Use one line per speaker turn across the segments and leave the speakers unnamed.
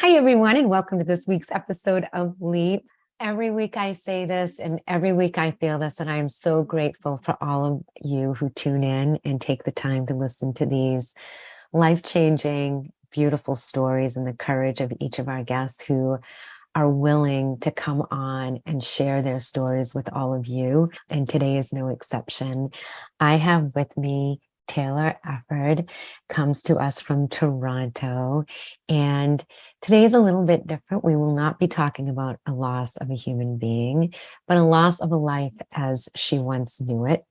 Hi, everyone, and welcome to this week's episode of Leap. Every week I say this, and every week I feel this, and I am so grateful for all of you who tune in and take the time to listen to these life-changing, beautiful stories and the courage of each of our guests who are willing to come on and share their stories with all of you. And today is no exception. I have with me Taylor Efford, comes to us from Toronto. And today is a little bit different. We will not be talking about a loss of a human being, but a loss of a life as she once knew it.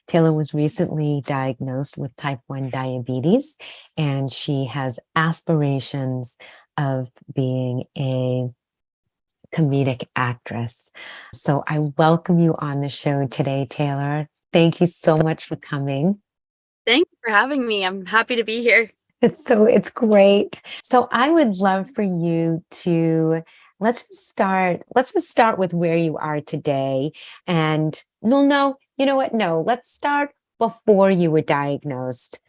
Taylor was recently diagnosed with type 1 diabetes, and she has aspirations of being a comedic actress. So I welcome you on the show today, Taylor. Thank you so much for coming.
Thank you for having me. I'm happy to be here.
It's great. So I would love for you to let's just start with where you are today. And no, you know what? No, let's start before you were diagnosed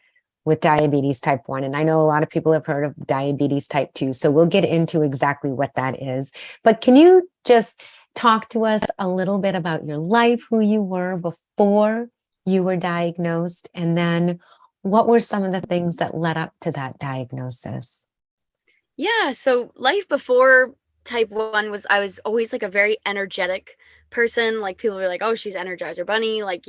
with diabetes type 1. And I know a lot of people have heard of diabetes type 2. So we'll get into exactly what that is. But can you just talk to us a little bit about your life, who you were before you were diagnosed, and then what were some of the things that led up to that diagnosis?
Yeah, so life before type 1 was I was always like a very energetic person. Like people were like, "Oh, she's Energizer Bunny." Like,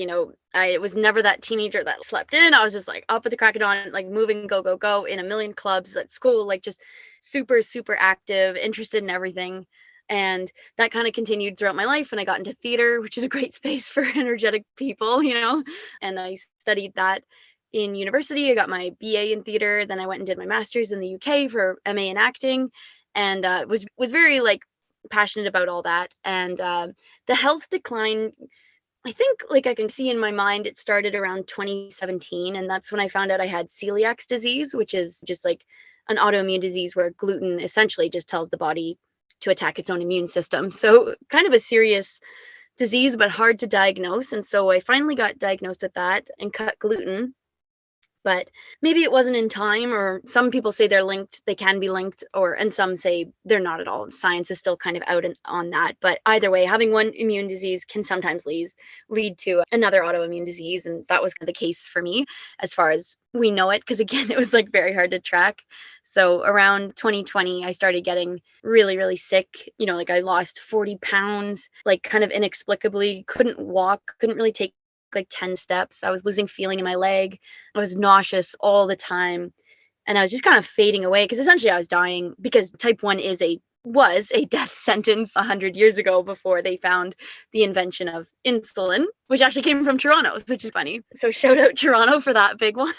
I was never that teenager that slept in. I was just like up at the crack of dawn, like moving, go, go, go in a million clubs at school, like just super, super active, interested in everything. And that kind of continued throughout my life. And I got into theater, which is a great space for energetic people. And I studied that in university. I got my BA in theater. Then I went and did my master's in the UK for MA in acting, and was very like passionate about all that. And the health decline, I think, like I can see in my mind, it started around 2017, and that's when I found out I had celiac disease, which is just like an autoimmune disease where gluten essentially just tells the body to attack its own immune system. So kind of a serious disease, but hard to diagnose. And so I finally got diagnosed with that and cut gluten, but maybe it wasn't in time, or some people say they're linked, they can be linked, and some say they're not at all. Science is still kind of out on that, but either way, having one immune disease can sometimes lead to another autoimmune disease, and that was the case for me as far as we know it, because again, it was like very hard to track. So around 2020 I started getting really, really sick. Like I lost 40 pounds, like kind of inexplicably, couldn't walk, couldn't really take like 10 steps. I was losing feeling in my leg. I was nauseous all the time. And I was just kind of fading away because essentially I was dying, because type 1 was a death sentence 100 years ago, before they found the invention of insulin, which actually came from Toronto, which is funny. So shout out Toronto for that big one.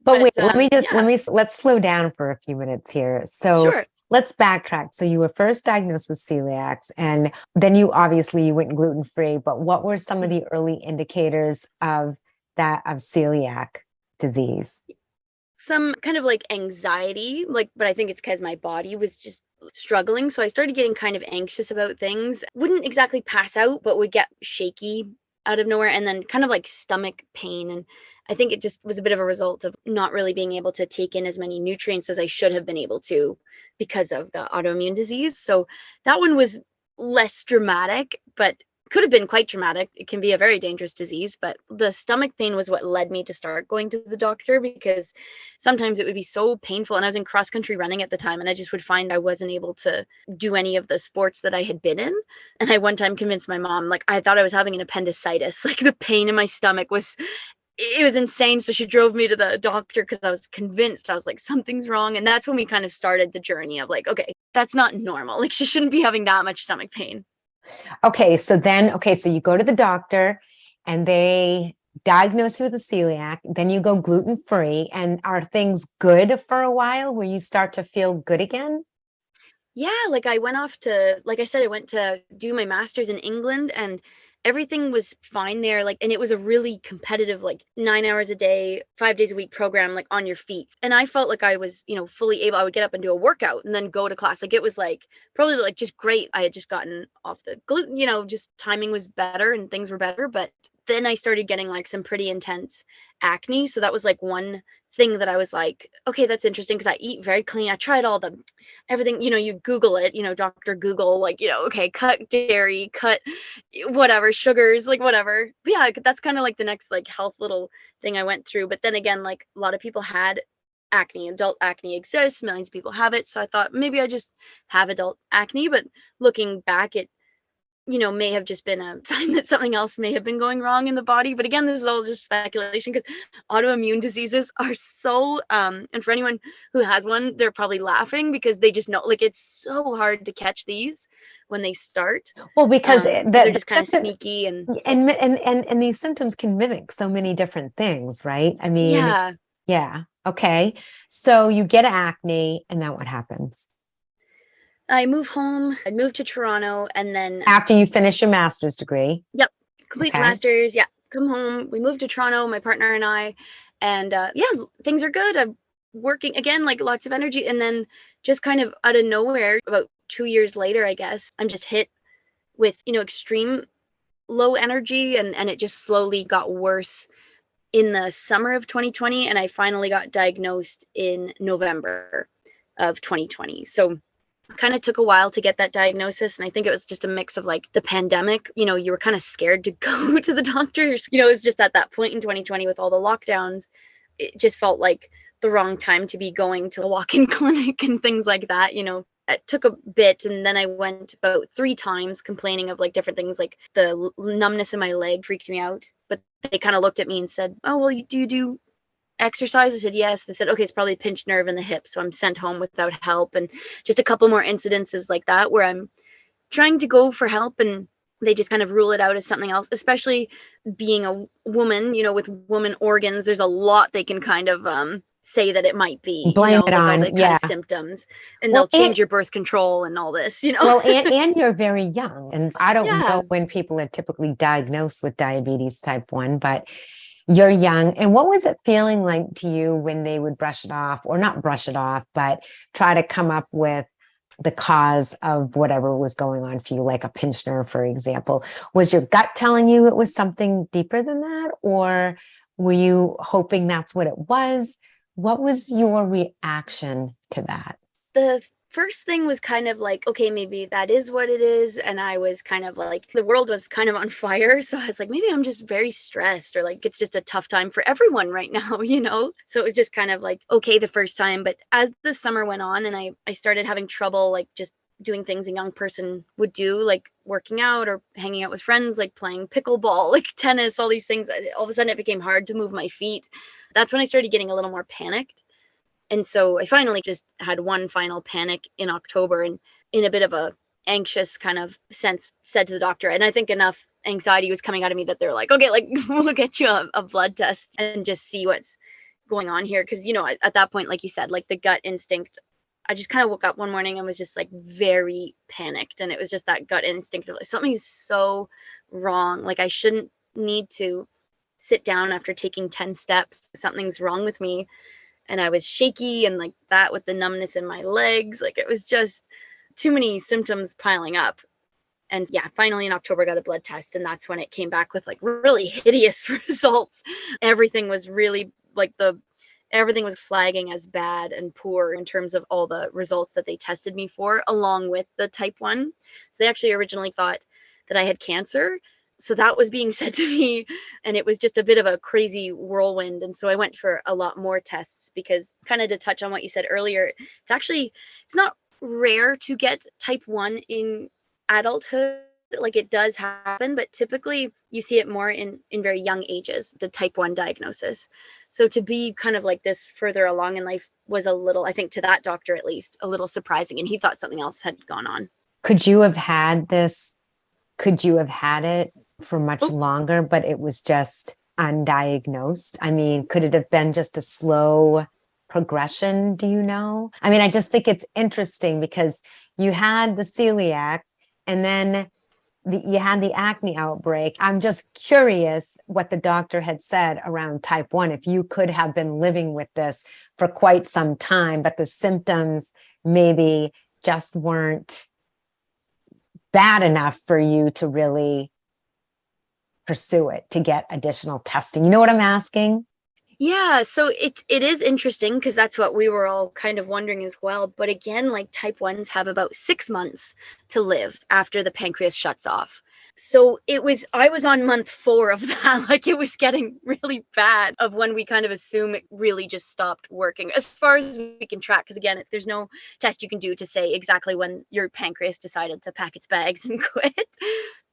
But
But
wait,
yeah,
let's slow down for a few minutes here. So
sure.
let's backtrack. So you were first diagnosed with celiac, and then you went gluten-free, but what were some of the early indicators of celiac disease?
Some kind of like anxiety, but I think it's because my body was just struggling. So I started getting kind of anxious about things. Wouldn't exactly pass out, but would get shaky out of nowhere, and then kind of like stomach pain. And I think it just was a bit of a result of not really being able to take in as many nutrients as I should have been able to, because of the autoimmune disease. So that one was less dramatic, but could have been quite dramatic. It can be a very dangerous disease, but the stomach pain was what led me to start going to the doctor, because sometimes it would be so painful. And I was in cross country running at the time, and I just would find I wasn't able to do any of the sports that I had been in. And I one time convinced my mom, like, I thought I was having an appendicitis. Like the pain in my stomach was, it was insane. So she drove me to the doctor because I was convinced. I was like, something's wrong. And that's when we kind of started the journey of like, okay, that's not normal. Like she shouldn't be having that much stomach pain.
So you go to the doctor and they diagnose you with a celiac, then you go gluten-free, and are things good for a while where you start to feel good again?
Yeah, like I went off to, like I said, I went to do my master's in England, and everything was fine there. Like, and it was a really competitive, like 9 hours a day, 5 days a week program, like on your feet. And I felt like I was, fully able. I would get up and do a workout and then go to class. Like it was like probably like just great. I had just gotten off the gluten, just timing was better and things were better. But then I started getting like some pretty intense acne. So that was like one thing that I was like, okay, that's interesting because I eat very clean. I tried all the everything, you Google it, Dr. Google, like, okay, cut dairy, cut whatever, sugars, like whatever. But yeah, that's kind of like the next like health little thing I went through. But then again, like a lot of people had acne, adult acne exists, millions of people have it. So I thought maybe I just have adult acne. But looking back, it may have just been a sign that something else may have been going wrong in the body. But again, this is all just speculation because autoimmune diseases are so, and for anyone who has one, they're probably laughing because they just know, like, it's so hard to catch these when they start.
Well, because
they're just kind of sneaky
and these symptoms can mimic so many different things, right? I mean, yeah. Okay. So you get acne, and then what happens?
I move home. I moved to Toronto, and then
After you finish your master's degree.
Yep, complete the master's. Yeah, come home. We moved to Toronto, my partner and I, and yeah, things are good. I'm working again, like lots of energy, and then just kind of out of nowhere, about 2 years later, I guess, I'm just hit with extreme low energy, and it just slowly got worse in the summer of 2020, and I finally got diagnosed in November of 2020. So kind of took a while to get that diagnosis, and I think it was just a mix of like the pandemic, you were kind of scared to go to the doctors. It was just at that point in 2020 with all the lockdowns, it just felt like the wrong time to be going to a walk-in clinic and things like that. It took a bit, and then I went about 3 times complaining of like different things, like the numbness in my leg freaked me out, but they kind of looked at me and said, oh, well, do you do exercise? I said yes. They said, okay, it's probably a pinched nerve in the hip. So I'm sent home without help. And just a couple more incidences like that where I'm trying to go for help and they just kind of rule it out as something else, especially being a woman, with woman organs. There's a lot they can kind of say that it might be,
blame it
like all
on,
the kind of symptoms, and
well,
they'll change your birth control and all this,
Well, and you're very young. And I don't know
Yeah.
when people are typically diagnosed with diabetes type 1, but you're young. And what was it feeling like to you when they would brush it off, or not brush it off, but try to come up with the cause of whatever was going on for you, like a pinched nerve, for example? Was your gut telling you it was something deeper than that? Or were you hoping that's what it was? What was your reaction to that?
The first thing was kind of like, okay, maybe that is what it is. And I was kind of like, the world was kind of on fire. So I was like, maybe I'm just very stressed, or like it's just a tough time for everyone right now, So it was just kind of like, okay, the first time. But as the summer went on and I started having trouble, like just doing things a young person would do, like working out or hanging out with friends, like playing pickleball, like tennis, all these things. All of a sudden it became hard to move my feet. That's when I started getting a little more panicked. And so I finally just had one final panic in October, and in a bit of a anxious kind of sense said to the doctor, and I think enough anxiety was coming out of me that they're like, okay, like we'll get you a blood test and just see what's going on here. Because, at that point, like you said, like the gut instinct, I just kind of woke up one morning and was just like very panicked. And it was just that gut instinct of like, something's so wrong. Like I shouldn't need to sit down after taking 10 steps. Something's wrong with me. And I was shaky and like that with the numbness in my legs. Like it was just too many symptoms piling up. And yeah, finally in October, I got a blood test, and that's when it came back with like really hideous results. Everything was really like everything was flagging as bad and poor in terms of all the results that they tested me for, along with the type 1. So they actually originally thought that I had cancer. So that was being said to me, and it was just a bit of a crazy whirlwind. And so I went for a lot more tests because, kind of to touch on what you said earlier, it's not rare to get type 1 in adulthood. Like it does happen, but typically you see it more in very young ages, the type 1 diagnosis. So to be kind of like this further along in life was a little, I think to that doctor at least, a little surprising. And he thought something else had gone on.
Could you have had it for much longer, but it was just undiagnosed? I mean, could it have been just a slow progression? Do you know? I mean, I just think it's interesting because you had the celiac and then you had the acne outbreak. I'm just curious what the doctor had said around type 1, if you could have been living with this for quite some time, but the symptoms maybe just weren't bad enough for you to really pursue it to get additional testing? You know what I'm asking?
Yeah, so it is interesting because that's what we were all kind of wondering as well. But again, like type 1s have about 6 months to live after the pancreas shuts off. So I was on month 4 of that. Like it was getting really bad of when we kind of assume it really just stopped working as far as we can track. Because again, there's no test you can do to say exactly when your pancreas decided to pack its bags and quit.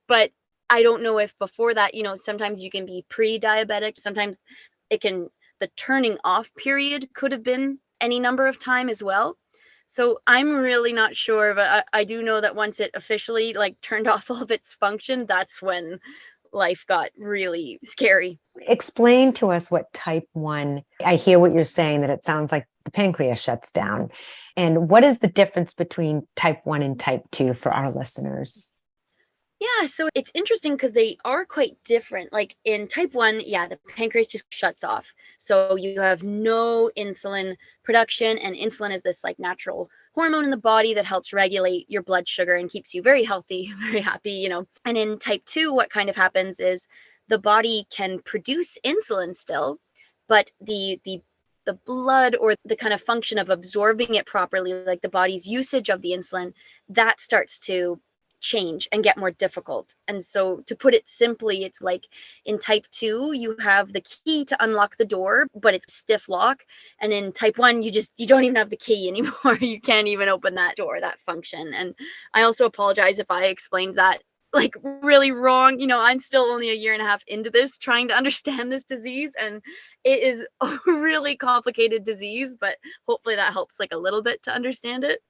But I don't know if before that, sometimes you can be pre-diabetic. Sometimes it can the turning off period could have been any number of time as well. So I'm really not sure, but I do know that once it officially like turned off all of its function, that's when life got really scary.
Explain to us what type 1, I hear what you're saying, that it sounds like the pancreas shuts down. And what is the difference between type 1 and type 2 for our listeners?
Yeah, so it's interesting because they are quite different. Like in type 1, yeah, the pancreas just shuts off. So you have no insulin production, and insulin is this like natural hormone in the body that helps regulate your blood sugar and keeps you very healthy, very happy. And in type 2, what kind of happens is the body can produce insulin still, but the blood or the kind of function of absorbing it properly, like the body's usage of the insulin, that starts to change and get more difficult. And so to put it simply, it's like in type 2 you have the key to unlock the door, but it's stiff lock. And in type 1 you don't even have the key anymore. You can't even open that door, that function. And I also apologize if I explained that like really wrong. I'm still only a year and a half into this, trying to understand this disease, and it is a really complicated disease, but hopefully that helps like a little bit to understand it.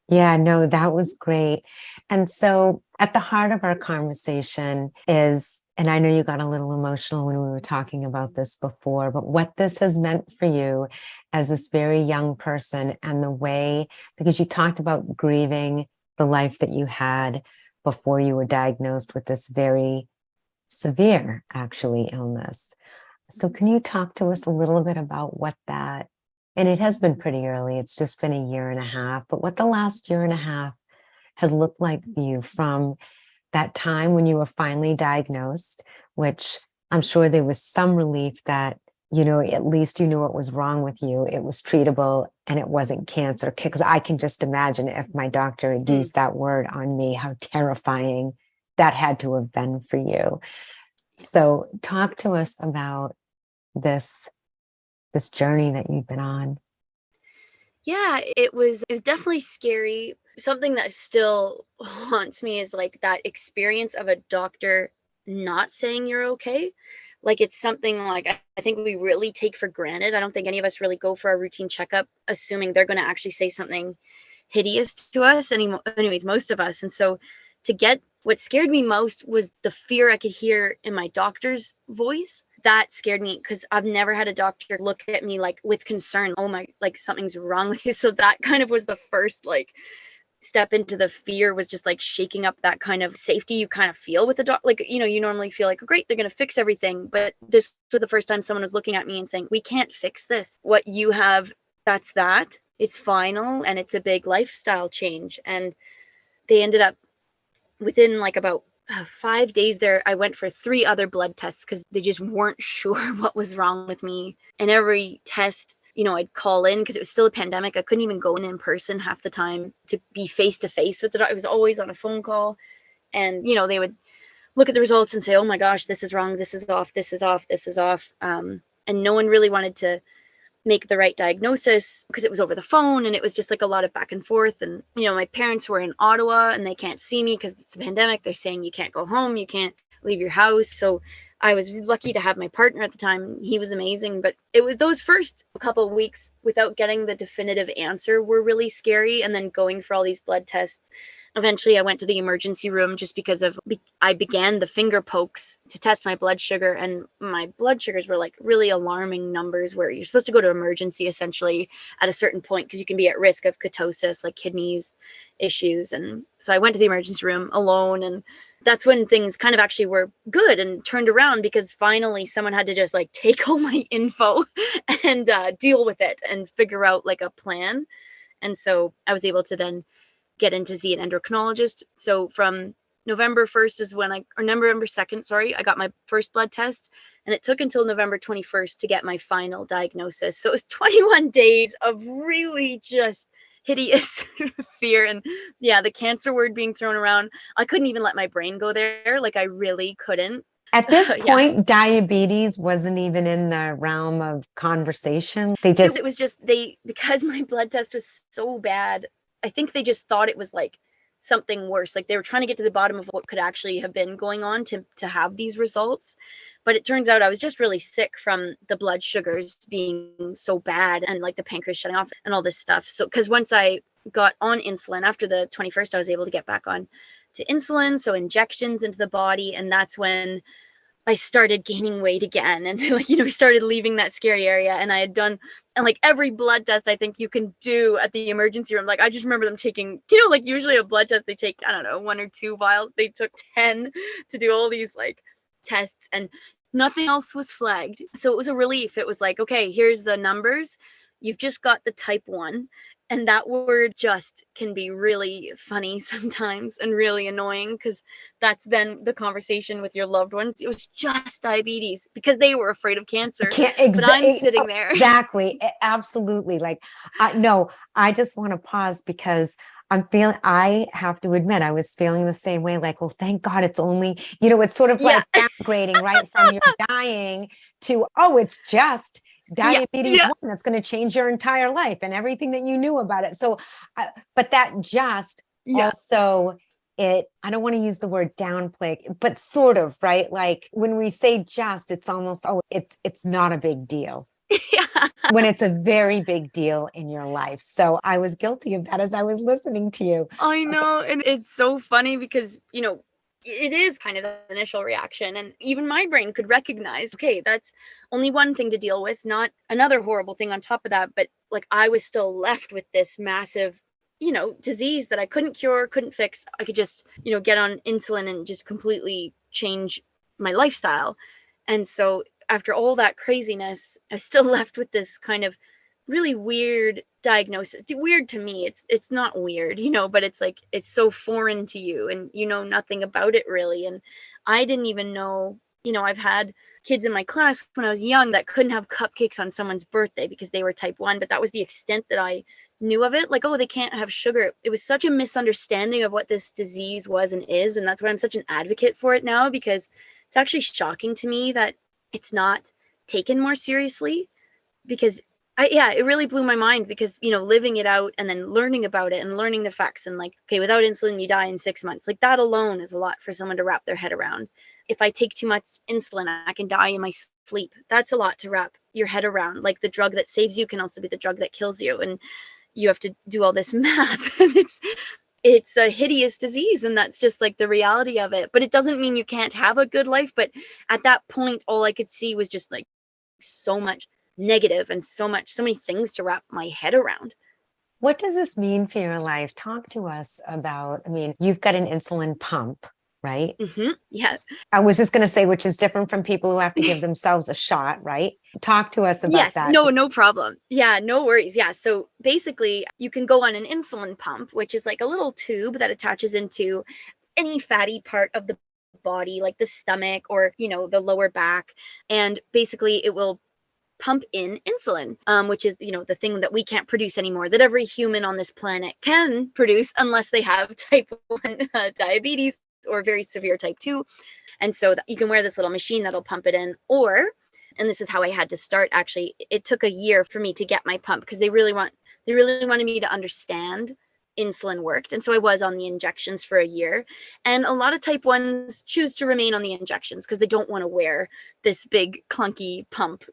Yeah, no, that was great. And so at the heart of our conversation is, and I know you got a little emotional when we were talking about this before, but what this has meant for you as this very young person, and the way, because you talked about grieving the life that you had before you were diagnosed with this very severe, actually, illness. So can you talk to us a little bit about what that, and it has been pretty early, it's just been a year and a half, but what the last year and a half has looked like for you from that time when you were finally diagnosed, which I'm sure there was some relief that, at least you knew what was wrong with you. It was treatable and it wasn't cancer. Because I can just imagine if my doctor had used that word on me, how terrifying that had to have been for you. So talk to us about this journey that you've been on.
Yeah, it was definitely scary. Something that still haunts me is like that experience of a doctor not saying you're okay. Like it's something like I think we really take for granted. I don't think any of us really go for a routine checkup assuming they're going to actually say something hideous to us anymore. Anyways, most of us. And so to get what scared me most was the fear I could hear in my doctor's voice. That scared me because I've never had a doctor look at me like with concern. Oh my, like something's wrong with you. So that kind of was the first like step into the fear, was just like shaking up that kind of safety you kind of feel with the doc. Like, you normally feel like, oh, great, they're going to fix everything. But this was the first time someone was looking at me and saying, we can't fix this. What you have, that's that. It's final and it's a big lifestyle change. And they ended up within like about 5 days there, I went for 3 other blood tests because they just weren't sure what was wrong with me. And every test, I'd call in because it was still a pandemic. I couldn't even go in person half the time to be face to face with the doctor. It was always on a phone call. And, they would look at the results and say, oh my gosh, this is wrong. This is off. This is off. This is off. And no one really wanted to make the right diagnosis because it was over the phone, and it was just like a lot of back and forth. And my parents were in Ottawa and they can't see me because it's a pandemic. They're saying you can't go home, you can't leave your house. So I was lucky to have my partner at the time. He was amazing, but it was those first couple of weeks without getting the definitive answer were really scary. And then going for all these blood tests, eventually I went to the emergency room just because I began the finger pokes to test my blood sugar, and my blood sugars were like really alarming numbers where you're supposed to go to emergency essentially at a certain point because you can be at risk of ketosis, like kidneys issues. And so I went to the emergency room alone, and that's when things kind of actually were good and turned around, because finally someone had to just like take all my info and deal with it and figure out like a plan. And so I was able to then get in to see an endocrinologist. So from November 1st is when or November 2nd, sorry, I got my first blood test, and it took until November 21st to get my final diagnosis. So it was 21 days of really just hideous fear. And yeah, the cancer word being thrown around, I couldn't even let my brain go there. Like I really couldn't.
At this
Yeah.
point, diabetes wasn't even in the realm of conversation. They just,
It was just because my blood test was so bad, I think they just thought it was like something worse. Like they were trying to get to the bottom of what could actually have been going on to have these results. But it turns out I was just really sick from the blood sugars being so bad and like the pancreas shutting off and all this stuff. So because once I got on insulin after the 21st, I was able to get back on to insulin, so injections into the body, and that's when I started gaining weight again, and like, we started leaving that scary area. And I had done, and like every blood test I think you can do at the emergency room. Like I just remember them taking, like usually a blood test, they take, I don't know, 1 or 2 vials. They took 10 to do all these like tests, and nothing else was flagged. So it was a relief. It was like, okay, here's the numbers. You've just got the type 1. And that word just can be really funny sometimes and really annoying, because that's then the conversation with your loved ones. It was just diabetes because they were afraid of cancer. But I'm sitting there.
Exactly. Absolutely. Like, no, I just want to pause because I have to admit, I was feeling the same way. Like, well, thank God it's only, it's sort of like downgrading, right? From you're dying to, oh, it's just diabetes 1 that's going to change your entire life and everything that you knew about it. So, but that just also, I don't want to use the word downplay, but sort of, right? Like when we say just, it's almost, oh, it's not a big deal. When it's a very big deal in your life. So I was guilty of that as I was listening to you.
I know. And it's so funny because, it is kind of the initial reaction. And even my brain could recognize, okay, that's only one thing to deal with, not another horrible thing on top of that. But like I was still left with this massive, disease that I couldn't cure, couldn't fix. I could just, get on insulin and just completely change my lifestyle. And so after all that craziness, I was still left with this kind of really weird diagnosis. It's weird to me. It's not weird, but it's like it's so foreign to you and you know nothing about it really. And I didn't even know, I've had kids in my class when I was young that couldn't have cupcakes on someone's birthday because they were type 1, but that was the extent that I knew of it. Like, oh, they can't have sugar. It was such a misunderstanding of what this disease was and is, and that's why I'm such an advocate for it now, because it's actually shocking to me that it's not taken more seriously. Because it really blew my mind, because living it out and then learning about it and learning the facts, and like, okay, without insulin you die in 6 months. Like that alone is a lot for someone to wrap their head around. If I take too much insulin, I can die in my sleep. That's a lot to wrap your head around. Like the drug that saves you can also be the drug that kills you, and you have to do all this math. And it's a hideous disease, and that's just like the reality of it. But it doesn't mean you can't have a good life. But at that point, all I could see was just like so much negative and so many things to wrap my head around.
What does this mean for your life? Talk to us about, you've got an insulin pump, right?
Mm-hmm. Yes.
I was just going to say, which is different from people who have to give themselves a shot, right? Talk to us about that.
No problem. Yeah, no worries. Yeah. So basically you can go on an insulin pump, which is like a little tube that attaches into any fatty part of the body, like the stomach or, the lower back. And basically it will pump in insulin, which is, the thing that we can't produce anymore, that every human on this planet can produce unless they have type 1 diabetes or very severe type 2. And so you can wear this little machine that'll pump it in, and this is how I had to start. Actually, it took a year for me to get my pump because they really wanted me to understand insulin worked. And so I was on the injections for a year. And a lot of type 1s choose to remain on the injections because they don't want to wear this big clunky pump,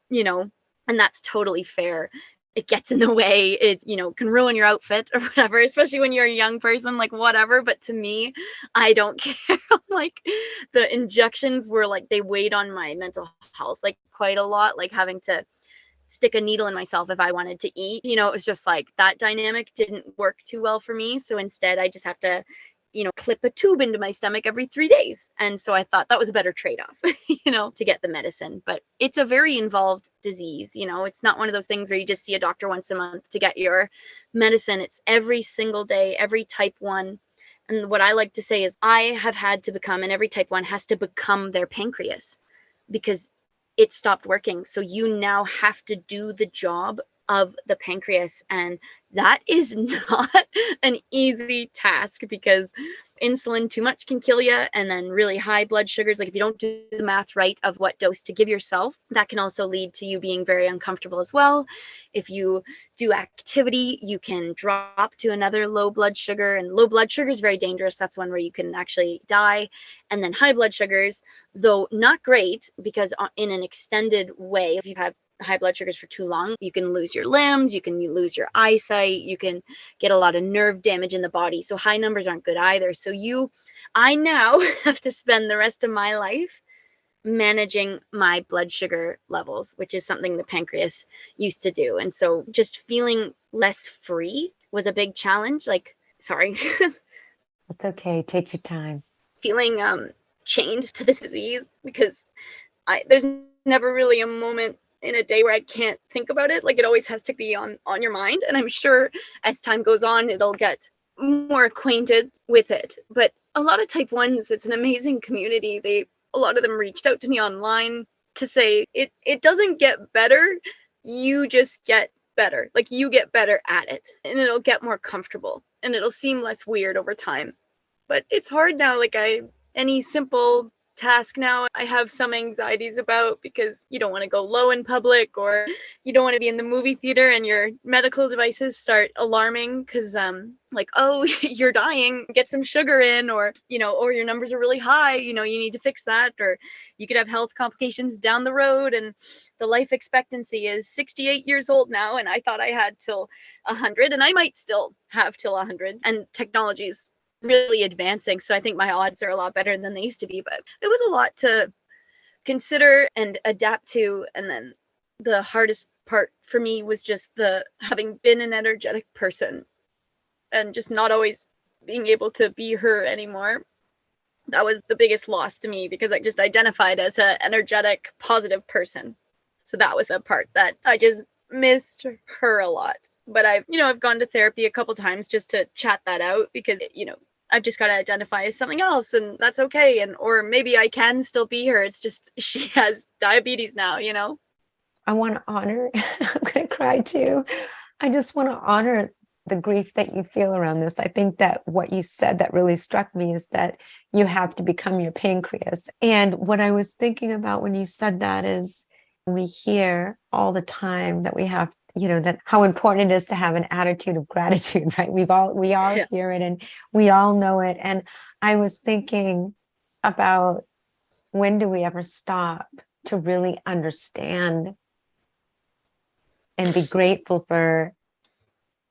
and that's totally fair. It gets in the way. It, can ruin your outfit or whatever, especially when you're a young person, like whatever. But to me, I don't care. Like the injections were like, they weighed on my mental health, like quite a lot, like having to stick a needle in myself if I wanted to eat. It was just like that dynamic didn't work too well for me. So instead I just have to, clip a tube into my stomach every 3 days. And so I thought that was a better trade-off, to get the medicine. But it's a very involved disease. It's not one of those things where you just see a doctor once a month to get your medicine. It's every single day, every type 1. And what I like to say is I have had to become, and every type 1 has to become their pancreas because it stopped working. So you now have to do the job of the pancreas. And that is not an easy task because insulin too much can kill you. And then really high blood sugars, like if you don't do the math right of what dose to give yourself, that can also lead to you being very uncomfortable as well. If you do activity, you can drop to another low blood sugar, and low blood sugar is very dangerous. That's one where you can actually die. And then high blood sugars, though not great, because in an extended way, if you have high blood sugars for too long, you can lose your limbs, you can lose your eyesight, you can get a lot of nerve damage in the body. So high numbers aren't good either. So I now have to spend the rest of my life managing my blood sugar levels, which is something the pancreas used to do. And so just feeling less free was a big challenge. Like, sorry.
It's okay. Take your time.
Feeling chained to this disease because there's never really a moment in a day where I can't think about it. Like it always has to be on your mind. And I'm sure as time goes on, it'll get more acquainted with it. But a lot of type 1s, it's an amazing community. A lot of them reached out to me online to say it doesn't get better. You just get better. Like you get better at it and it'll get more comfortable and it'll seem less weird over time. But it's hard now. Like any simple task now, I have some anxieties about because you don't want to go low in public or you don't want to be in the movie theater and your medical devices start alarming because like, oh, you're dying, get some sugar in, or or your numbers are really high, you need to fix that, or you could have health complications down the road. And the life expectancy is 68 years old now, and I thought I had till 100, and I might still have till 100, and technology's really advancing. So I think my odds are a lot better than they used to be, but it was a lot to consider and adapt to. And then the hardest part for me was just the having been an energetic person and just not always being able to be her anymore. That was the biggest loss to me because I just identified as an energetic, positive person. So that was a part that I just missed her a lot. But I've gone to therapy a couple times just to chat that out because, I've just got to identify as something else and that's okay. Or maybe I can still be her. It's just, she has diabetes now,
I want to honor, I'm going to cry too. I just want to honor the grief that you feel around this. I think that what you said that really struck me is that you have to become your pancreas. And what I was thinking about when you said that is we hear all the time that we have, that how important it is to have an attitude of gratitude, right? We all
Yeah.
hear it and we all know it. And I was thinking about when do we ever stop to really understand and be grateful for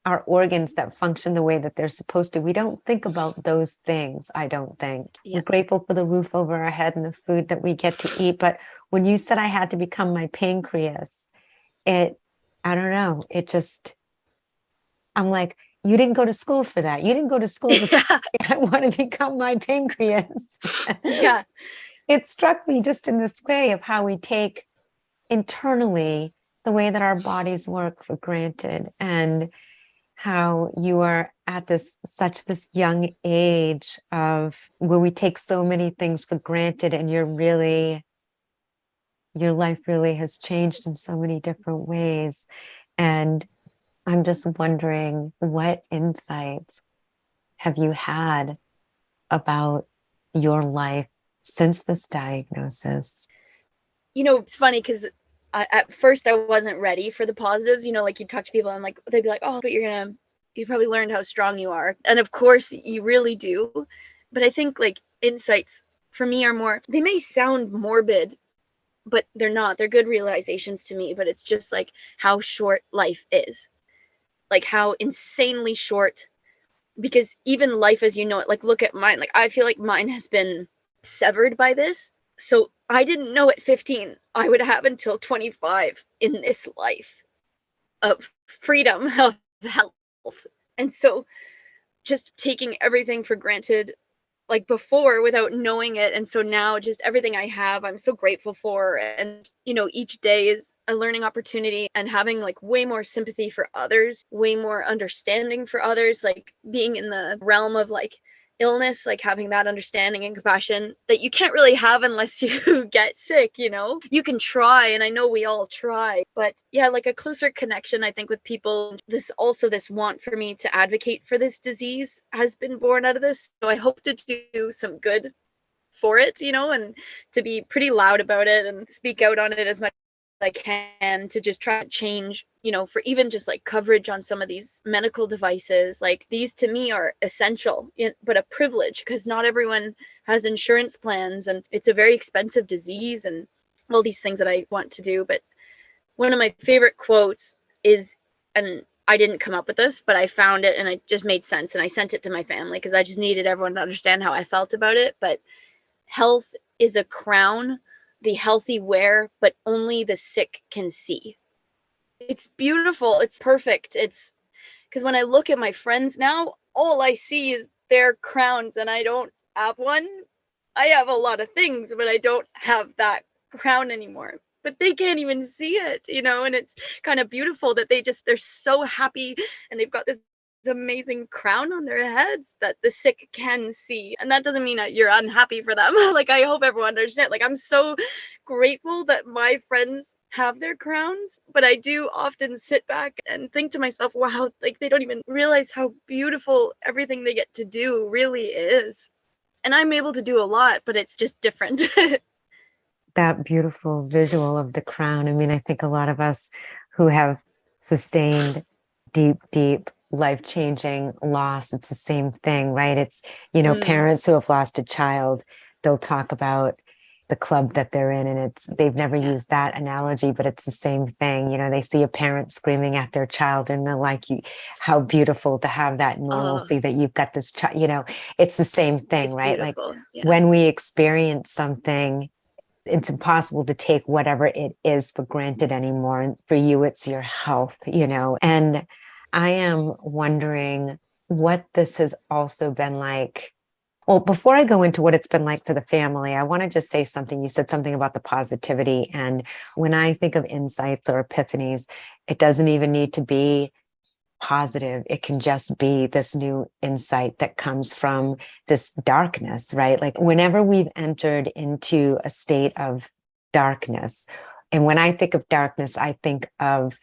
our organs that function the way that they're supposed to. We don't think about those things, I don't think.
Yeah.
We're grateful for the roof over our head and the food that we get to eat. But when you said I had to become my pancreas, I don't know, I'm like, you didn't go to school for that. You didn't go to school to say, I want to become my pancreas.
Yeah.
It struck me just in this way of how we take internally the way that our bodies work for granted, and how you are at this young age of where we take so many things for granted, and your life really has changed in so many different ways. And I'm just wondering, what insights have you had about your life since this diagnosis?
It's funny because at first I wasn't ready for the positives. Like you talk to people and like they'd be like, oh, but you probably learned how strong you are. And of course you really do. But I think like insights for me are more, they may sound morbid, but they're not. They're good realizations to me. But it's just like how short life is, like how insanely short, because even life as you know it, like look at mine, like I feel like mine has been severed by this. So I didn't know at 15 I would have until 25 in this life of freedom, of health. And so just taking everything for granted, like before, without knowing it. And so now just everything I have, I'm so grateful for. And, each day is a learning opportunity, and having like way more sympathy for others, way more understanding for others, like being in the realm of like illness, like having that understanding and compassion that you can't really have unless you get sick, you know? You can try, and I know we all try, but yeah, like a closer connection, I think, with people. This want for me to advocate for this disease has been born out of this. So I hope to do some good for it, you know, and to be pretty loud about it and speak out on it as much I can, to just try to change, you know, for even just like coverage on some of these medical devices. Like these to me are essential, but a privilege, because not everyone has insurance plans, and it's a very expensive disease and all these things that I want to do. But one of my favorite quotes is, and I didn't come up with this, but I found it and it just made sense. And I sent it to my family because I just needed everyone to understand how I felt about it. But health is a crown the healthy wear, but only the sick can see. It's beautiful. It's perfect. It's because when I look at my friends now, all I see is their crowns, and I don't have one. I have a lot of things, but I don't have that crown anymore. But they can't even see it, you know, and it's kind of beautiful that they're so happy, and they've got this amazing crown on their heads that the sick can see. And that doesn't mean that you're unhappy for them. Like, I hope everyone understands. Like, I'm so grateful that my friends have their crowns, but I do often sit back and think to myself, wow, like they don't even realize how beautiful everything they get to do really is. And I'm able to do a lot, but it's just different.
That beautiful visual of the crown. I mean, I think a lot of us who have sustained deep, deep, life-changing loss, it's the same thing, right? It's, parents who have lost a child, they'll talk about the club that they're in, and they've never used that analogy, but it's the same thing. They see a parent screaming at their child, and they're like, how beautiful to have that normalcy that you've got this child, it's the same thing,
It's
right? Like
yeah.
when we experience something, it's impossible to take whatever it is for granted anymore. And for you, it's your health, and I am wondering what this has also been like. Well, before I go into what it's been like for the family, I want to just say something. You said something about the positivity. And when I think of insights or epiphanies, it doesn't even need to be positive. It can just be this new insight that comes from this darkness, right? Like whenever we've entered into a state of darkness, and when I think of darkness, I think of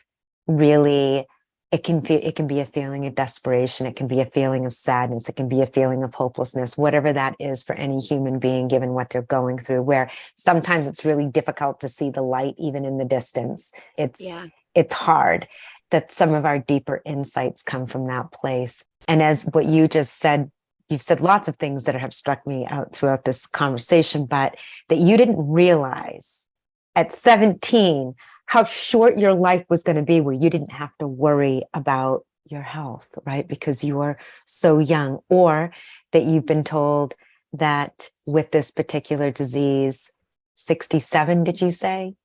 really, it can be a feeling of desperation. It can be a feeling of sadness. It can be a feeling of hopelessness, whatever that is for any human being, given what they're going through, where sometimes it's really difficult to see the light, even in the distance. It's hard. That some of our deeper insights come from that place. And as what you just said, you've said lots of things that have struck me out throughout this conversation, but that you didn't realize at 17 how short your life was going to be, where you didn't have to worry about your health, right? Because you were so young, or that you've been told that with this particular disease, 67, did you say?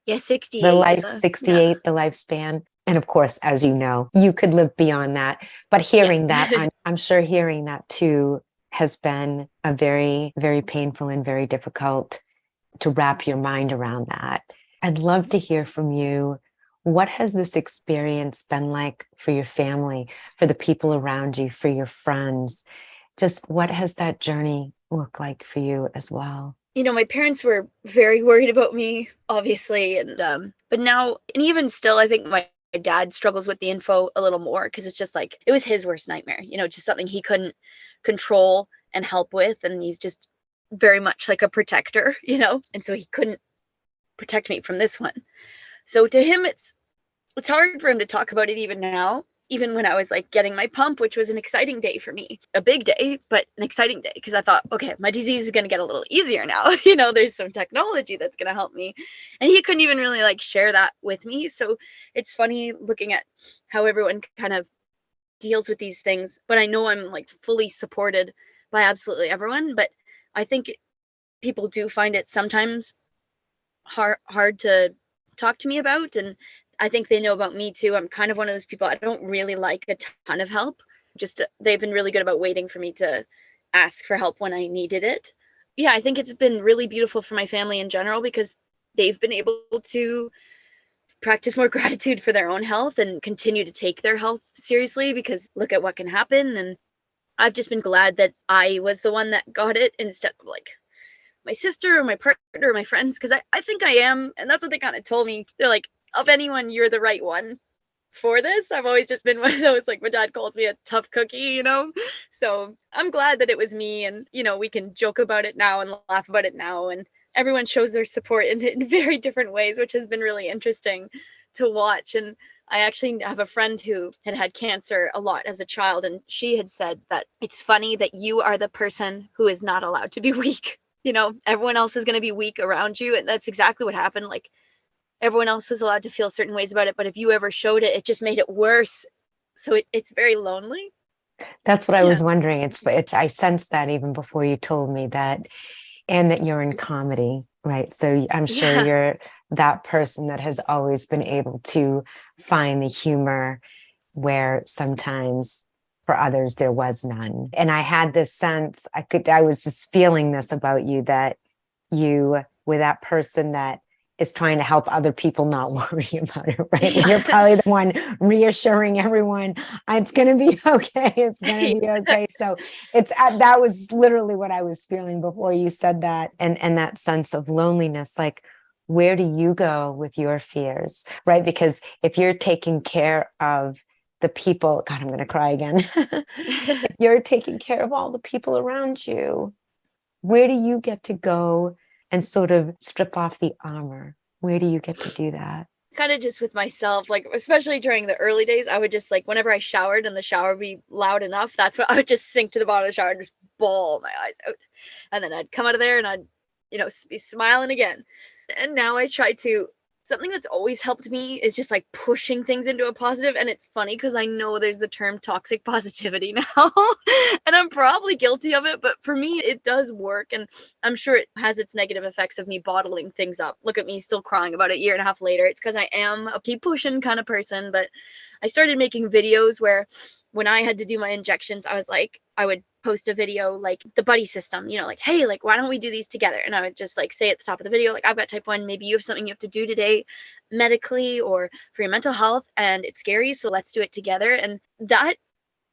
Yeah, 68
68, the lifespan. And of course, as you know, you could live beyond that. But hearing that, I'm sure hearing that too has been a very, very painful and very difficult to wrap your mind around that. I'd love to hear from you. What has this experience been like for your family, for the people around you, for your friends? Just what has that journey looked like for you as well?
My parents were very worried about me, obviously. And, but now, and even still, I think my dad struggles with the info a little more, because it's just like, it was his worst nightmare, just something he couldn't control and help with. And he's just very much like a protector, and so he couldn't protect me from this one. So to him, it's hard for him to talk about it even now, even when I was like getting my pump, which was an exciting day for me, a big day, but an exciting day, because I thought, okay, my disease is going to get a little easier now. There's some technology that's going to help me. And he couldn't even really like share that with me. So it's funny looking at how everyone kind of deals with these things, but I know I'm like fully supported by absolutely everyone. But I think people do find it sometimes hard to talk to me about. And I think they know about me too. I'm kind of one of those people, I don't really like a ton of help. Just they've been really good about waiting for me to ask for help when I needed it. Yeah, I think it's been really beautiful for my family in general, because they've been able to practice more gratitude for their own health and continue to take their health seriously, because look at what can happen. And I've just been glad that I was the one that got it instead of like my sister or my partner or my friends, because I think I am. And that's what they kind of told me. They're like, of anyone, you're the right one for this. I've always just been one of those, like my dad calls me a tough cookie. So I'm glad that it was me, and we can joke about it now and laugh about it now, and everyone shows their support in very different ways, which has been really interesting to watch. And I actually have a friend who had cancer a lot as a child, and she had said that it's funny that you are the person who is not allowed to be weak. Everyone else is going to be weak around you, and that's exactly what happened. Like, everyone else was allowed to feel certain ways about it, but if you ever showed it, it just made it worse. So it's very lonely.
That's what I
Yeah.
was wondering. I sensed that even before you told me that, and that you're in comedy, right? So I'm sure
Yeah.
you're that person that has always been able to find the humor where sometimes for others there was none. And I had this sense, I was just feeling this about you, that you were that person that is trying to help other people not worry about it, right? Like, you're probably the one reassuring everyone, it's going to be okay. It's going to be okay. So that was literally what I was feeling before you said that. And that sense of loneliness, like, where do you go with your fears, right? Because if you're taking care of the people, God, I'm going to cry again. If you're taking care of all the people around you, where do you get to go and sort of strip off the armor? Where do you get to do that?
Kind of just with myself, like especially during the early days, I would just like whenever I showered and the shower would be loud enough, that's what I would just sink to the bottom of the shower and just bawl my eyes out. And then I'd come out of there and I'd, be smiling again. And now I try to, something that's always helped me is just like pushing things into a positive. And it's funny because I know there's the term toxic positivity now, and I'm probably guilty of it, but for me, it does work. And I'm sure it has its negative effects of me bottling things up. Look at me still crying about it a year and a half later. It's because I am a keep pushing kind of person. But I started making videos where when I had to do my injections, I was like, I would post a video like the buddy system, like, hey, like, why don't we do these together? And I would just like say at the top of the video, like, I've got type 1, maybe you have something you have to do today medically or for your mental health, and it's scary. So let's do it together. And that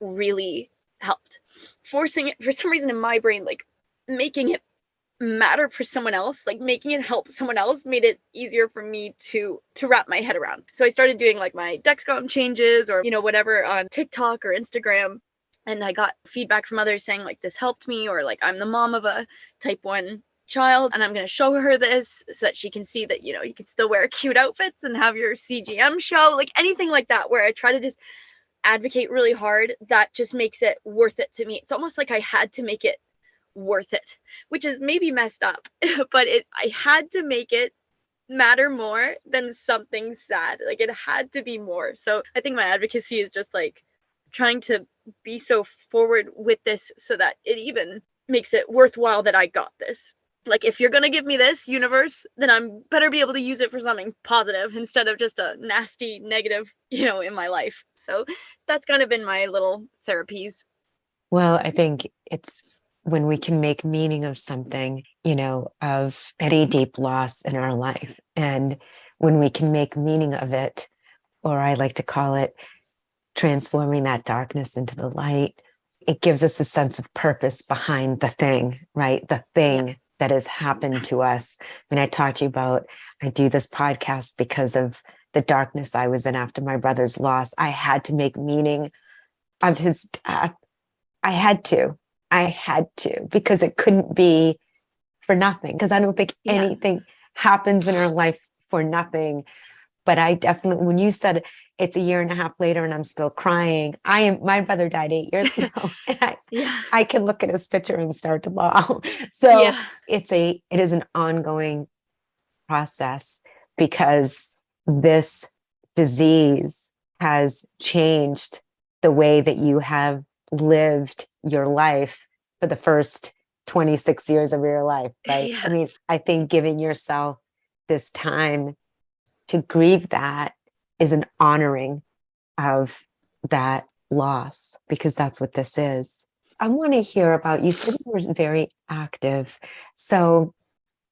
really helped. Forcing it for some reason in my brain, like making it matter for someone else, like making it help someone else, made it easier for me to wrap my head around. So I started doing like my Dexcom changes or whatever on TikTok or Instagram, and I got feedback from others saying like this helped me, or like I'm the mom of a type 1 child and I'm going to show her this so that she can see that you can still wear cute outfits and have your CGM show, like anything like that, where I try to just advocate really hard. That just makes it worth it to me. It's almost like I had to make it worth it, which is maybe messed up, but I had to make it matter more than something sad. Like, it had to be more. So I think my advocacy is just like trying to be so forward with this so that it even makes it worthwhile that I got this. Like, if you're going to give me this universe, then I'm better be able to use it for something positive instead of just a nasty negative, in my life. So that's kind of been my little therapies.
Well, I think it's when we can make meaning of something, of any deep loss in our life. And when we can make meaning of it, or I like to call it transforming that darkness into the light, it gives us a sense of purpose behind the thing, right? The thing
Yeah.
that has happened to us. I mean, I talked to you about, I do this podcast because of the darkness I was in after my brother's loss. I had to make meaning of his death. I had to, because it couldn't be for nothing. Because I don't think
Yeah.
anything happens in our life for nothing. But I definitely, when you said it's a year and a half later and I'm still crying, my brother died 8 years ago. And
Yeah.
I can look at his picture and start to bawl. So
Yeah.
it is an ongoing process, because this disease has changed the way that you have lived your life for the first 26 years of your life, right?
Yeah.
I mean, I think giving yourself this time to grieve that is an honoring of that loss, because that's what this is. I want to hear about, you said you were very active. So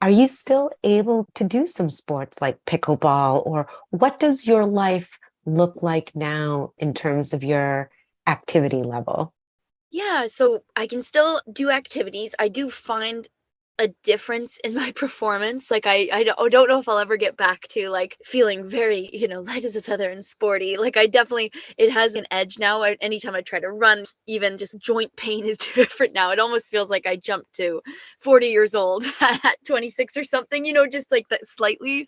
are you still able to do some sports like pickleball, or what does your life look like now in terms of your activity level?
Yeah, so I can still do activities. I do find a difference in my performance. Like I don't know if I'll ever get back to like feeling very, light as a feather and sporty. Like I definitely it has an edge now. Anytime I try to run, even just joint pain is different now. It almost feels like I jumped to 40 years old at 26 or something, just like that slightly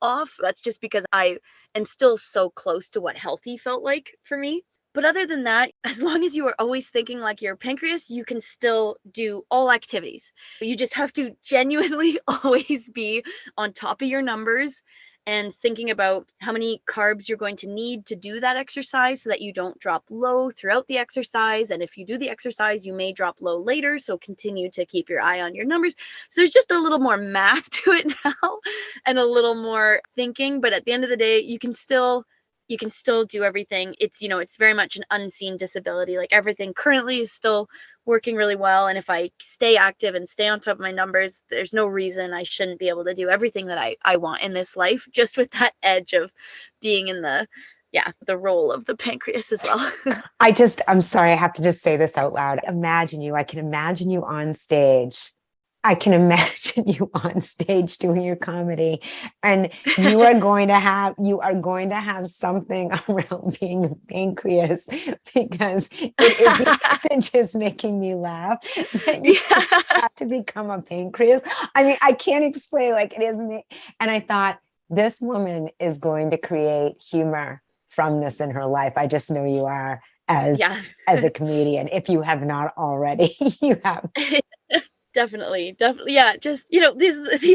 off. That's just because I am still so close to what healthy felt like for me. But other than that, as long as you are always thinking like your pancreas, you can still do all activities. You just have to genuinely always be on top of your numbers and thinking about how many carbs you're going to need to do that exercise so that you don't drop low throughout the exercise. And if you do the exercise, you may drop low later. So continue to keep your eye on your numbers. So there's just a little more math to it now and a little more thinking. But at the end of the day, you can still do everything. It's very much an unseen disability. Like everything currently is still working really well. And if I stay active and stay on top of my numbers, there's no reason I shouldn't be able to do everything that I want in this life, just with that edge of being in the role of the pancreas as well.
I'm sorry, I have to just say this out loud. I can imagine you on stage. I can imagine you on stage doing your comedy, and you are going to have something around being a pancreas, because it is even just making me laugh that you
Yeah.
have to become a pancreas. I mean, I can't explain, like it is me. And I thought, this woman is going to create humor from this in her life. I just know you are, as
Yeah.
as a comedian. If you have not already, you have.
Definitely, definitely. Yeah, just, these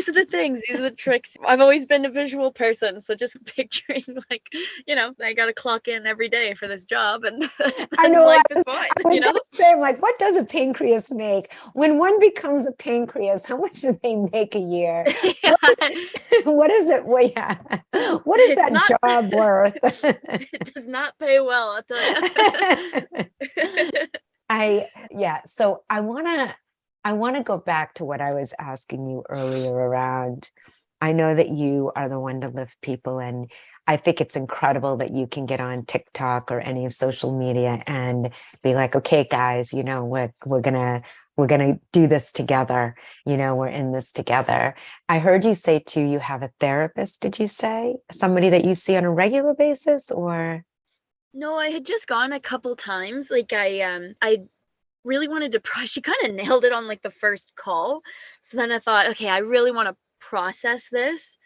are the things, these are the tricks. I've always been a visual person, so just picturing like, I gotta clock in every day for this job and
I
then
know.
life is fine,
I was going to say, I'm like, what does a pancreas make? When one becomes a pancreas, how much do they make a year?
Yeah,
What what is it? Well, yeah. What is
it's
that
not
job worth?
it does not pay well, I'll tell you.
Yeah. So I want to go back to what I was asking you earlier around. I know that you are the one to lift people, and I think it's incredible that you can get on TikTok or any of social media and be like, okay, guys, we're gonna do this together. We're in this together. I heard you say too, you have a therapist, did you say? Somebody that you see on a regular basis, or?
No, I had just gone a couple times. Like I really wanted to she kind of nailed it on like the first call. So then I thought, okay, I really want to process this,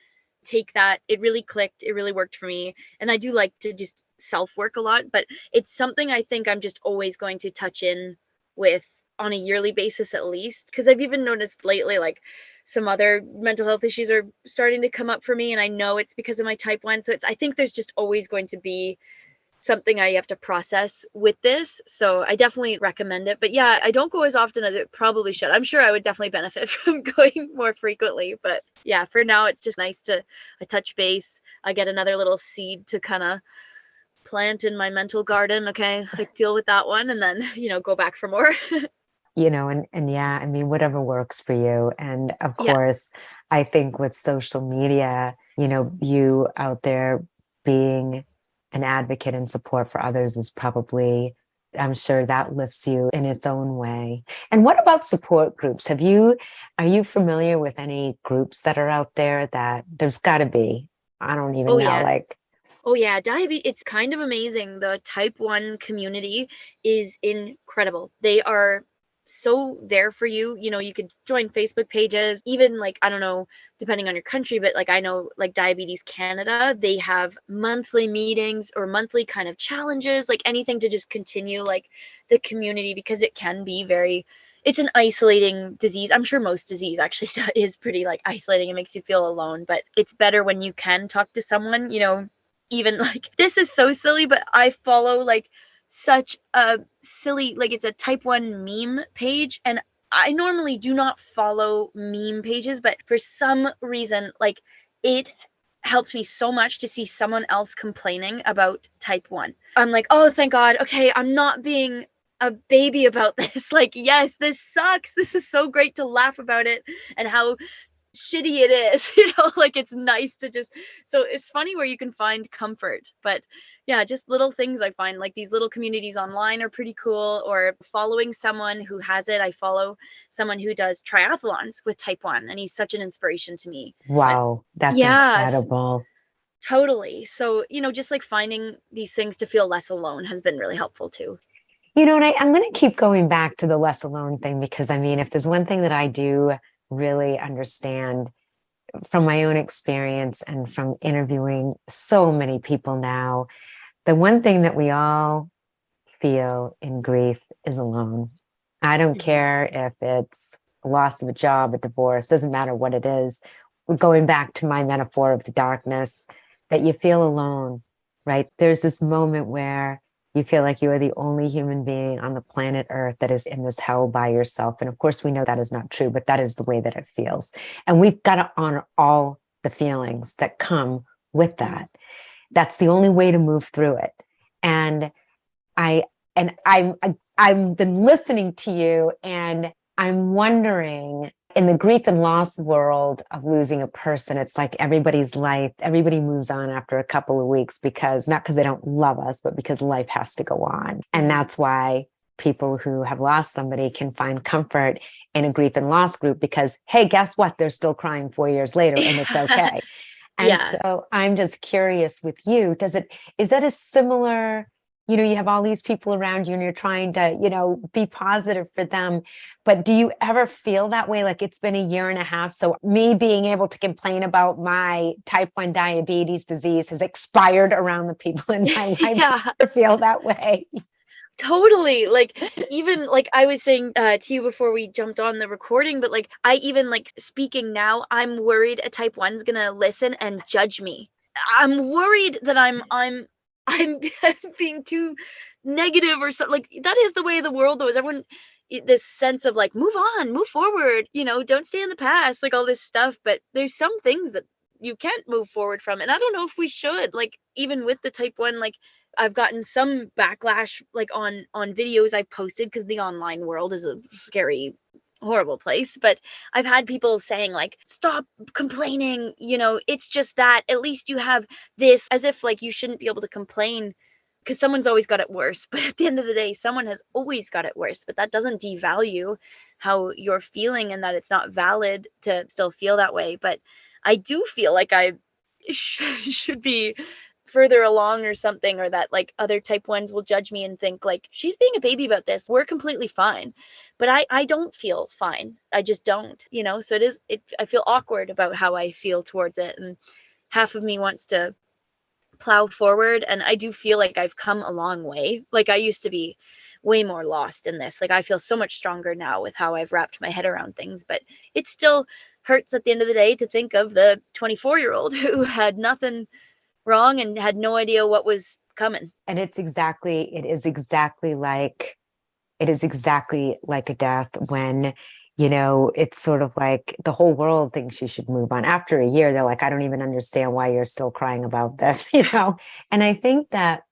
take that. It really clicked. It really worked for me. And I do like to just self work a lot, but it's something I think I'm just always going to touch in with on a yearly basis at least. Cause I've even noticed lately, like some other mental health issues are starting to come up for me. And I know it's because of my type 1. So I think there's just always going to be something I have to process with this. So I definitely recommend it. But yeah, I don't go as often as it probably should. I'm sure I would definitely benefit from going more frequently. But yeah, for now, it's just nice to I touch base. I get another little seed to kind of plant in my mental garden. Okay, like deal with that one and then, go back for more.
And yeah, I mean, whatever works for you. And of
Yeah.
course, I think with social media, you out there being an advocate and support for others is probably, I'm sure that lifts you in its own way. And what about support groups? Are you familiar with any groups that are out there? That there's got to be? I don't even
Oh,
know,
yeah.
like,
Oh yeah, diabetes, it's kind of amazing. The type 1 community is incredible. They are so there for you. You could join Facebook pages, even like, I don't know, depending on your country, but like I know like Diabetes Canada, they have monthly meetings or monthly kind of challenges, like anything to just continue like the community because it can be it's an isolating disease. I'm sure most disease actually is pretty like isolating. It makes you feel alone, but it's better when you can talk to someone, even like this is so silly, but I follow like such a silly, like it's a type 1 meme page, and I normally do not follow meme pages, but for some reason like it helped me so much to see someone else complaining about type 1. I'm like, oh, thank God. Okay, I'm not being a baby about this. Like, yes, this sucks. This is so great to laugh about it and how shitty it is, like it's nice to just, so it's funny where you can find comfort. But yeah, just little things I find, like these little communities online are pretty cool, or following someone who has it. I follow someone who does triathlons with type 1, and he's such an inspiration to me. But
Wow, that's
yes,
incredible.
totally. So, just like finding these things to feel less alone has been really helpful too.
And I'm going to keep going back to the less alone thing because I mean, if there's one thing that I do really understand from my own experience and from interviewing so many people now, the one thing that we all feel in grief is alone. I don't
Mhm.
care if it's a loss of a job, a divorce, doesn't matter what it is. Going back to my metaphor of the darkness, that you feel alone, right? There's this moment where you feel like you are the only human being on the planet Earth that is in this hell by yourself. And of course, we know that is not true, but that is the way that it feels. And we've got to honor all the feelings that come with
Mhm.
that. That's the only way to move through it. And I I've been listening to you and I'm wondering in the grief and loss world of losing a person, it's like everybody's life, everybody moves on after a couple of weeks because not because they don't love us, but because life has to go on. And
Mhm.
that's why people who have lost somebody can find comfort in a grief and loss group because, hey, guess what? They're still crying 4 years later and it's okay. And
Yeah.
so I'm just curious with you, is that a similar, you have all these people around you and you're trying to, be positive for them. But do you ever feel that way? Like it's been a year and a half. So me being able to complain about my type 1 diabetes disease has expired around the people in my life. Do
Yeah.
you ever feel that way?
Totally. Like, even like I was saying to you before we jumped on the recording, but like I even like speaking now, I'm worried a type 1's gonna listen and judge me. I'm worried that I'm being too negative or something. Like that is the way of the world though, is everyone this sense of like move on, move forward, don't stay in the past, like all this stuff. But there's some things that you can't move forward from. And I don't know if we should, like even with the type 1, like I've gotten some backlash like on videos I've posted, because the online world is a scary, horrible place. But I've had people saying like, stop complaining, it's just that at least you have this, as if like you shouldn't be able to complain because someone's always got it worse. But at the end of the day, someone has always got it worse. But that doesn't devalue how you're feeling, and that it's not valid to still feel that way. But I do feel like I should be further along or something, or that like other type 1s will judge me and think like she's being a baby about this, we're completely fine. But I don't feel fine, I just don't, so I feel awkward about how I feel towards it. And half of me wants to plow forward, and I do feel like I've come a long way. Like I used to be way more lost in this. Like I feel so much stronger now with how I've wrapped my head around things. But it still hurts at the end of the day to think of the 24-year-old who had nothing wrong and had no idea what was coming.
And it is exactly like a death when, it's sort of like the whole world thinks you should move on. After a year, they're like, I don't even understand why you're still crying about this, And I think that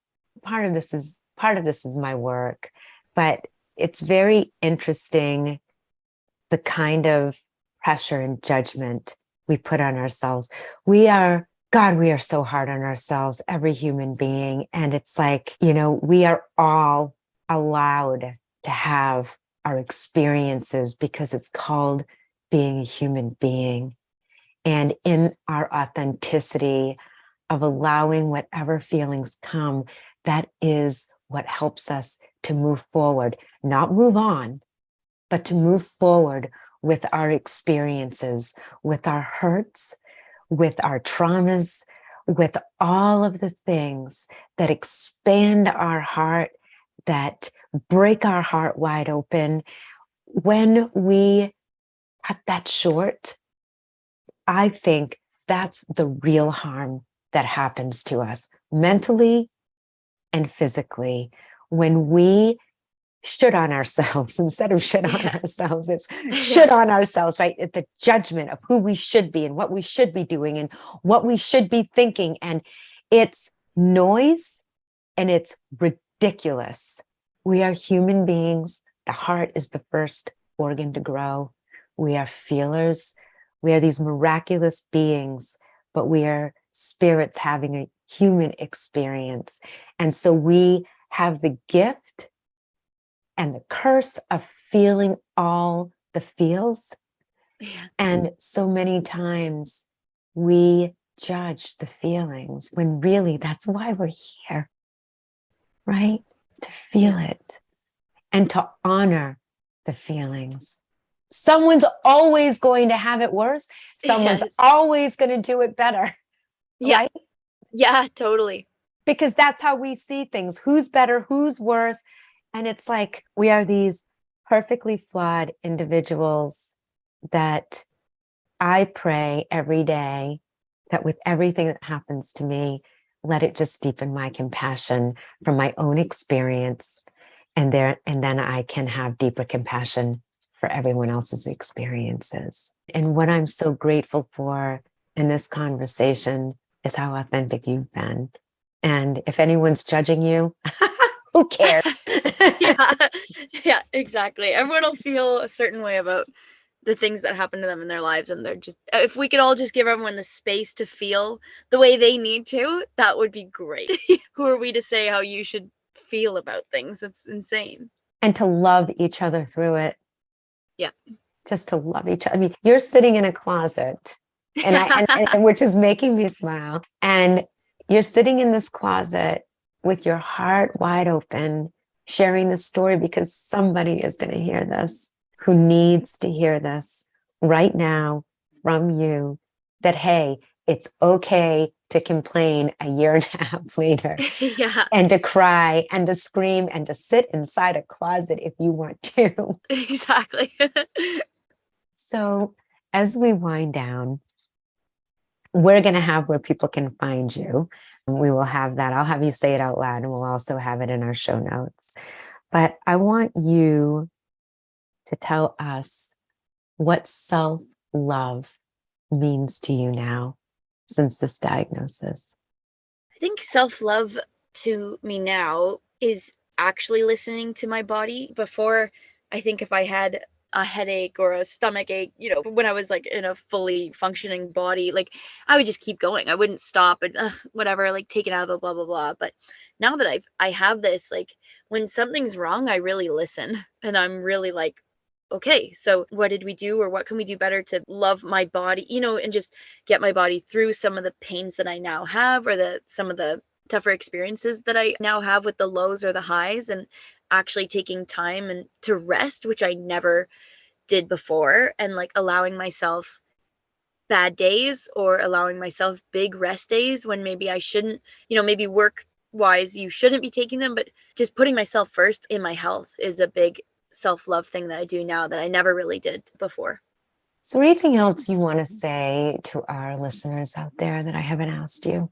part of this is my work, but it's very interesting the kind of pressure and judgment we put on ourselves. We are so hard on ourselves, every human being. And it's like, we are all allowed to have our experiences because it's called being a human being. And in our authenticity of allowing whatever feelings come, that is what helps us to move forward, not move on, but to move forward with our experiences, with our hurts, with our traumas, with all of the things that expand our heart, that break our heart wide open. When we cut that short, I think that's the real harm that happens to us mentally and physically when we should on ourselves instead of shit on
Yeah.
ourselves. It's
Yeah.
should on ourselves, right? At the judgment of who we should be and what we should be doing and what we should be thinking. And it's noise and it's ridiculous. We are human beings. The heart is the first organ to grow. We are feelers. We are these miraculous beings, but we are spirits having a human experience. And so we have the gift and the curse of feeling all the feels.
Yeah.
And so many times we judge the feelings when really that's why we're here, right? To feel it and to honor the feelings. Someone's always going to have it worse. Someone's
Yes.
always going to do it better,
Yeah.
right?
Yeah, totally.
Because that's how we see things. Who's better? Who's worse? And it's like we are these perfectly flawed individuals that I pray every day that with everything that happens to me, let it just deepen my compassion from my own experience. And then I can have deeper compassion for everyone else's experiences. And what I'm so grateful for in this conversation is how authentic you've been. And if anyone's judging you, who cares?
Yeah. Yeah, exactly. Everyone will feel a certain way about the things that happen to them in their lives, and they're just, if we could all just give everyone the space to feel the way they need to, that would be great. Who are we to say how you should feel about things? It's insane.
And to love each other through it.
Yeah.
Just to love each other. I mean, you're sitting in a closet and which is making me smile. And you're sitting in this closet with your heart wide open, sharing the story because somebody is going to hear this, who needs to hear this right now from you, that, hey, it's okay to complain a year and a half later
Yeah.
and to cry and to scream and to sit inside a closet if you want to.
Exactly.
So as we wind down, we're going to have where people can find you. We will have that. I'll have you say it out loud, and we'll also have it in our show notes. But I want you to tell us what self-love means to you now since this diagnosis.
I think self-love to me now is actually listening to my body. Before, I think if I had a headache or a stomach ache, when I was like in a fully functioning body, like I would just keep going. I wouldn't stop and whatever, like take it out of the blah blah blah. But now that I have this, like when something's wrong, I really listen, and I'm really like, okay, so what did we do, or what can we do better to love my body, and just get my body through some of the pains that I now have, or some of the tougher experiences that I now have with the lows or the highs, and actually taking time and to rest, which I never did before, and like allowing myself bad days or allowing myself big rest days when maybe I shouldn't, maybe work wise you shouldn't be taking them, but just putting myself first in my health is a big self-love thing that I do now that I never really did before.
So anything else you want to say to our listeners out there that I haven't asked you?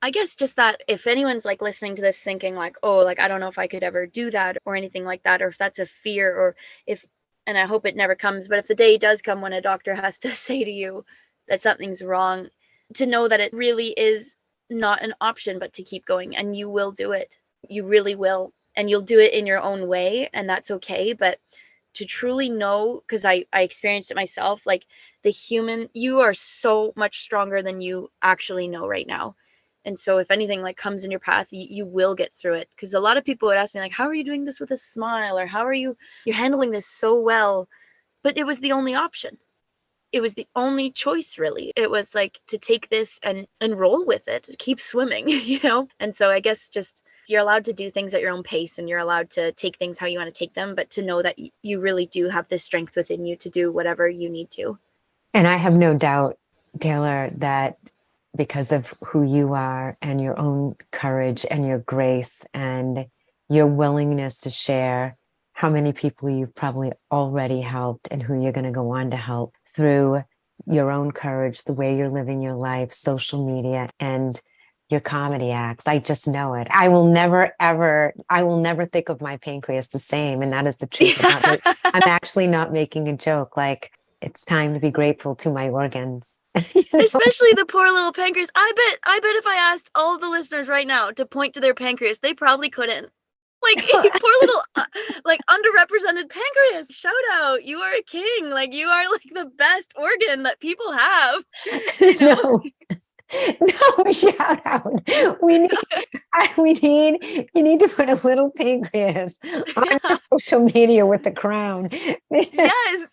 I guess just that if anyone's like listening to this thinking like, oh, like I don't know if I could ever do that or anything like that, or if that's a fear, or if, and I hope it never comes, but if the day does come when a doctor has to say to you that something's wrong, to know that it really is not an option, but to keep going, and you will do it. You really will. And you'll do it in your own way, and that's okay. But to truly know, because I experienced it myself, like you are so much stronger than you actually know right now. And so if anything like comes in your path, you will get through it. Because a lot of people would ask me like, how are you doing this with a smile, or how are you're handling this so well? But it was the only option. It was the only choice, really. It was like to take this and roll with it, keep swimming, And so I guess just you're allowed to do things at your own pace, and you're allowed to take things how you want to take them, but to know that you really do have this strength within you to do whatever you need to.
And I have no doubt, Taylor, that because of who you are and your own courage and your grace and your willingness to share how many people you've probably already helped and who you're going to go on to help through your own courage, the way you're living your life, social media, and your comedy acts. I just know it. I will never think of my pancreas the same. And that is the truth about me. I'm actually not making a joke. Like, it's time to be grateful to my organs.
Especially the poor little pancreas. I bet if I asked all of the listeners right now to point to their pancreas, they probably couldn't. Like, poor little, like, underrepresented pancreas. Shout out. You are a king. Like, you are like the best organ that people have, you know?
No, no, shout out. We need, you need to put a little pancreas on
Yeah.
your social media with the crown.
Yes.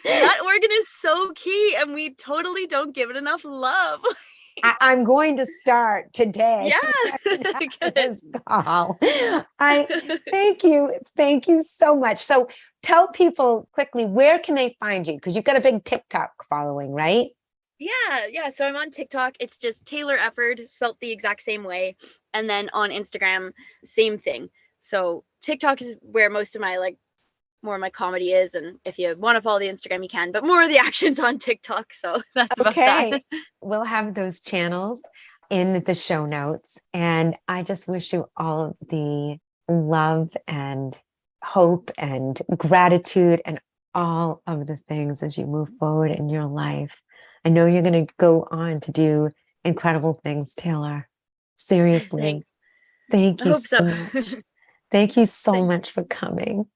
That organ is so key, and we totally don't give it enough love.
I'm going to start today
Yeah.
after
Good.
this call. I thank you so much. So tell people quickly, where can they find you? Because you've got a big TikTok following, right?
Yeah. So I'm on TikTok. It's just Taylor Efford, spelt the exact same way. And then on Instagram, same thing. So TikTok is where most of my more of my comedy is. And if you want to follow the Instagram, you can, but more of the action's on TikTok. So that's about that.
Okay. We'll have those channels in the show notes. And I just wish you all of the love and hope and gratitude and all of the things as you move forward in your life. I know you're going to go on to do incredible things, Taylor. Seriously.
Thanks.
Thank
I
you
hope so.
so much. Thank you so
Thanks.
much for coming.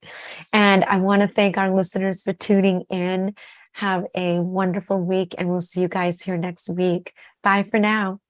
And I want to thank our listeners for tuning in. Have a wonderful week, and we'll see you guys here next week. Bye for now.